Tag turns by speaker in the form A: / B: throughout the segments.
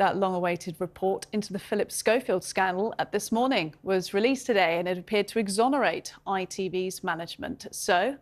A: That long-awaited report into the Phillip Schofield scandal this morning was released today, and it appeared to exonerate ITV's management. So,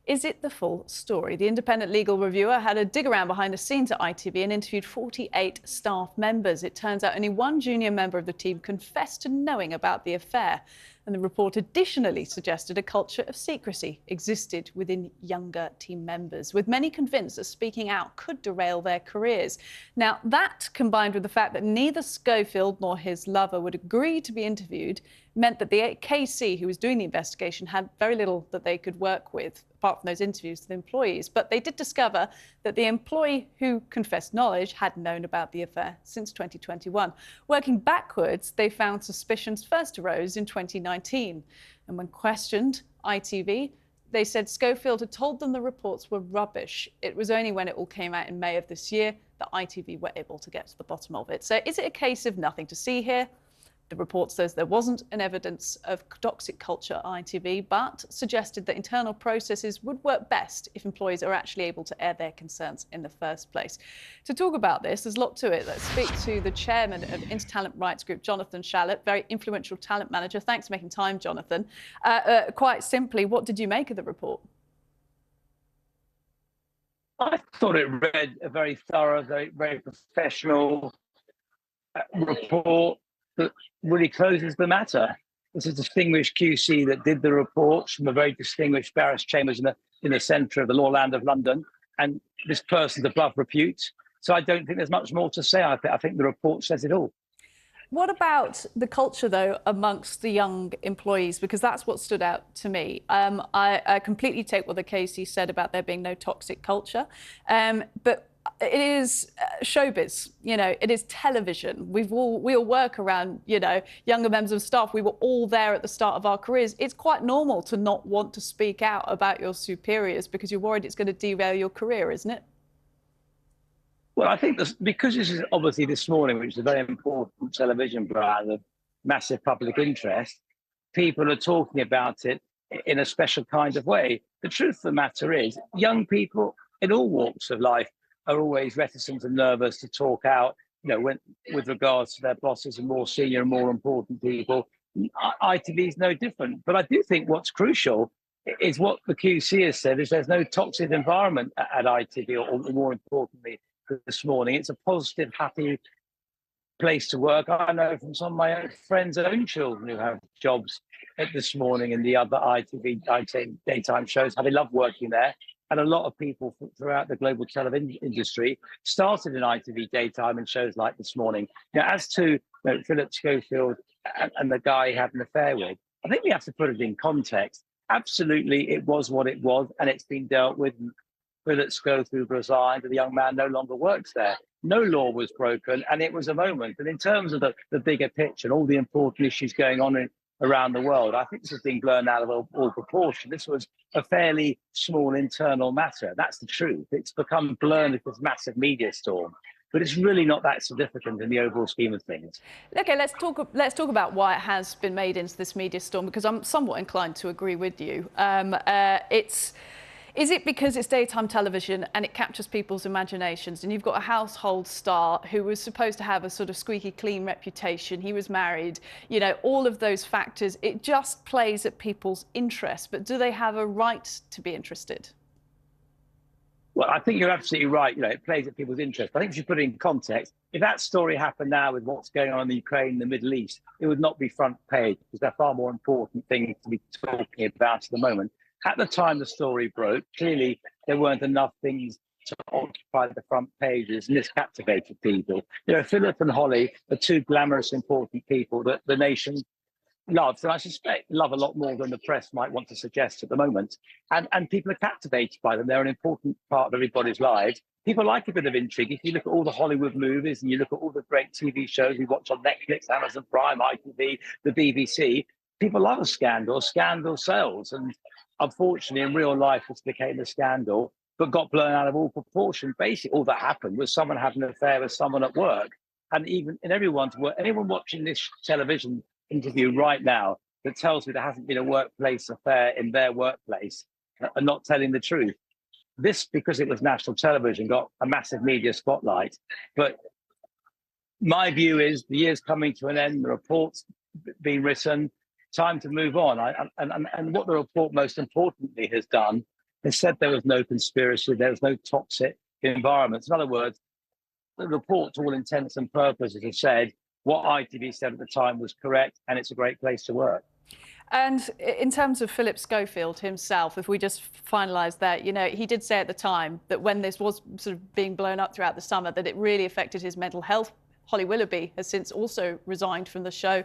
A: is it the full story? The independent legal reviewer had a dig around behind the scenes at ITV and interviewed 48 staff members. It turns out only one junior member of the team confessed to knowing about the affair. And the report additionally suggested a culture of secrecy existed within younger team members, with many convinced that speaking out could derail their careers. Now, that, combined with the fact that neither Schofield nor his lover would agree to be interviewed, meant that the KC, who was doing the investigation, had very little that they could work with, apart from those interviews with employees. But they did discover that the employee who confessed knowledge had known about the affair since 2021. Working backwards, they found suspicions first arose in 2019. And when questioned ITV, they said Schofield had told them the reports were rubbish. It was only when it all came out in May of this year that ITV were able to get to the bottom of it. So is it a case of nothing to see here? The report says there wasn't an evidence of toxic culture at ITV, but suggested that internal processes would work best if employees are actually able to air their concerns in the first place. To talk about this, there's a lot to it. Let's speak to the chairman of Intertalent Rights Group, Jonathan Shalit, very influential talent manager. Thanks for making time, Jonathan. Quite simply, what did you make of the report?
B: I thought it read a very thorough, very professional report that really closes the matter. It's a distinguished QC that did the reports from a very distinguished barrister chambers in the centre of the law land of London, and this person's above repute. So I don't think there's much more to say. I think the report says it all.
A: What about the culture, though, amongst the young employees? Because that's what stood out to me. I completely take what the KC said about there being no toxic culture, but it is showbiz, it is television. We all work around, younger members of staff. We were all there at the start of our careers. It's quite normal to not want to speak out about your superiors because you're worried it's going to derail your career, isn't it?
B: Well, I think because this is obviously This Morning, which is a very important television brand of massive public interest, people are talking about it in a special kind of way. The truth of the matter is, young people in all walks of life are always reticent and nervous to talk out, with regards to their bosses and more senior and more important people. ITV is no different. But I do think what's crucial is what the QC has said, is there's no toxic environment at ITV, or more importantly, This Morning. It's a positive, happy place to work. I know from some of my own friends' own children who have jobs at This Morning and the other ITV daytime shows, how they love working there. And a lot of people throughout the global television industry started in ITV daytime and shows like This Morning. Now, as to Phillip Schofield and the guy he had an affair with, I think we have to put it in context. Absolutely, it was what it was, and it's been dealt with. Phillip Schofield resigned, and the young man no longer works there. No law was broken, and it was a moment. And in terms of the bigger picture and all the important issues going on around the world, I think this has been blown out of all proportion. This was a fairly small internal matter. That's the truth. It's become blown with this massive media storm, but it's really not that significant in the overall scheme of things.
A: OK, let's talk about why it has been made into this media storm, because I'm somewhat inclined to agree with you. Is it because it's daytime television and it captures people's imaginations, and you've got a household star who was supposed to have a sort of squeaky clean reputation, he was married, all of those factors, it just plays at people's interest. But do they have a right to be interested?
B: Well, I think you're absolutely right. It plays at people's interest. I think if you put it in context, if that story happened now with what's going on in the Ukraine and the Middle East, it would not be front page, because they're far more important things to be talking about at the moment. At the time the story broke, clearly there weren't enough things to occupy the front pages, and this captivated people. Philip and Holly are two glamorous, important people that the nation loves, and I suspect love a lot more than the press might want to suggest at the moment. And people are captivated by them. They're an important part of everybody's lives. People like a bit of intrigue. If you look at all the Hollywood movies and you look at all the great TV shows we watch on Netflix, Amazon Prime, ITV, the BBC, people love a scandal. Scandal sells. And unfortunately, in real life, this became a scandal, but got blown out of all proportion. Basically, all that happened was someone having an affair with someone at work. And even in everyone's work, anyone watching this television interview right now that tells me there hasn't been a workplace affair in their workplace are not telling the truth. This, because it was national television, got a massive media spotlight. But my view is the year's coming to an end, the report's being written, time to move on. And what the report most importantly has done is said there was no conspiracy, there was no toxic environments. In other words, the report, to all intents and purposes, has said what ITV said at the time was correct, and it's a great place to work.
A: And in terms of Phillip Schofield himself, if we just finalise that, you know, he did say at the time that when this was sort of being blown up throughout the summer, that it really affected his mental health. Holly Willoughby has since also resigned from the show.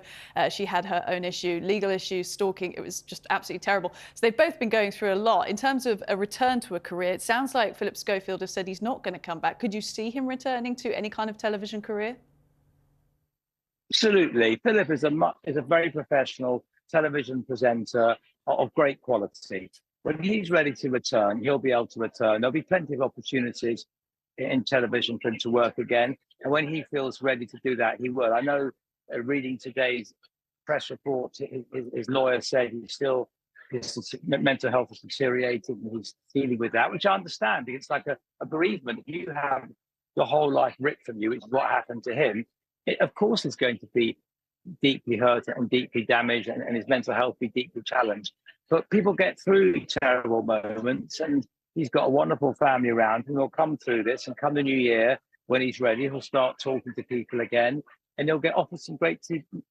A: She had her own issue, legal issues, stalking. It was just absolutely terrible. So they've both been going through a lot. In terms of a return to a career, it sounds like Phillip Schofield has said he's not going to come back. Could you see him returning to any kind of television career?
B: Absolutely. Phillip is a very professional television presenter of great quality. When he's ready to return, he'll be able to return. There'll be plenty of opportunities in television for him to work again. And when he feels ready to do that, he will. I know, reading today's press report, his lawyer said his mental health is deteriorating and he's dealing with that, which I understand. It's like a bereavement. If you have your whole life ripped from you, which is what happened to him, of course is going to be deeply hurt and deeply damaged, and his mental health be deeply challenged. But people get through terrible moments, and he's got a wonderful family around him. He'll come through this, and come the new year, when he's ready, he'll start talking to people again, and he'll get offered some great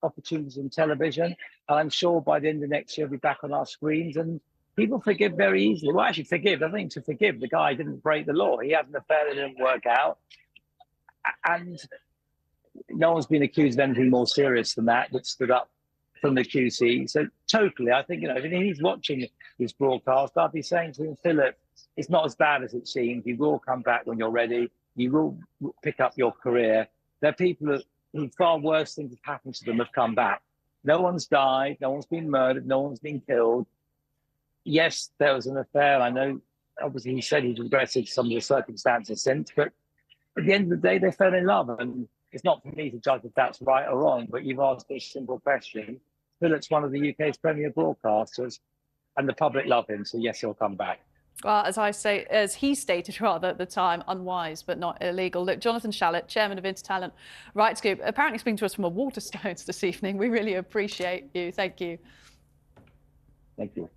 B: opportunities in television. And I'm sure by the end of next year, he'll be back on our screens, and people forgive very easily. Well, actually, forgive. I think to forgive, the guy didn't break the law. He had an affair that didn't work out, and no one's been accused of anything more serious than that stood up from the QC. So totally, I think, you know, if he's watching this broadcast, I'd be saying to him, Phillip, it's not as bad as it seems. You will come back when you're ready. You will pick up your career. There are people who far worse things have happened to them have come back. No one's died. No one's been murdered. No one's been killed. Yes, there was an affair. I know, obviously, he said he's regretted some of the circumstances since, but at the end of the day, they fell in love. And it's not for me to judge if that's right or wrong, but you've asked a simple question. Philip's one of the UK's premier broadcasters, and the public love him, so yes, he'll come back.
A: Well, as he stated rather at the time, unwise but not illegal. Look, Jonathan Shalit, chairman of Intertalent Rights Group, apparently speaking to us from a Waterstones this evening. We really appreciate you. Thank you.
B: Thank you.